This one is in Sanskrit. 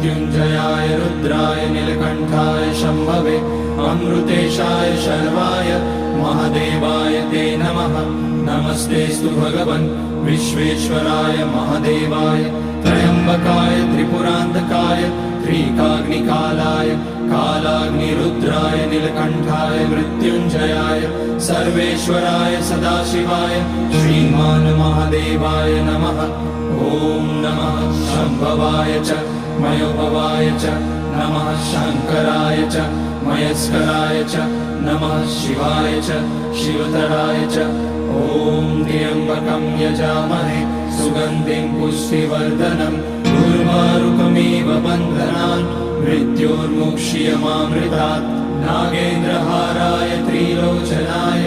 मृत्युञ्जयाय रुद्राय नीलकण्ठाय शम्भवे अमृतेशाय शर्वाय महादेवाय ते नमः। नमस्तेऽस्तु भगवन् विश्वेश्वराय महादेवाय त्र्यम्बकाय त्रिपुरान्तकाय त्रिकाग्निकालाय कालाग्निरुद्राय नीलकण्ठाय मृत्युञ्जयाय सर्वेश्वराय सदाशिवाय श्रीमान् महादेवाय नमः। ॐ नमः शम्भवाय च मयोभवाय च नमः शङ्कराय च मयस्कराय च नमः शिवाय च शिवतराय च। ॐ त्र्यम्बकं यजामहे सुगन्धिं पुष्टिवर्धनम् उर्वारुकमिव बन्धनान् मृत्योर्मुक्ष्यमामृतात्। नागेन्द्रहाराय त्रिलोचनाय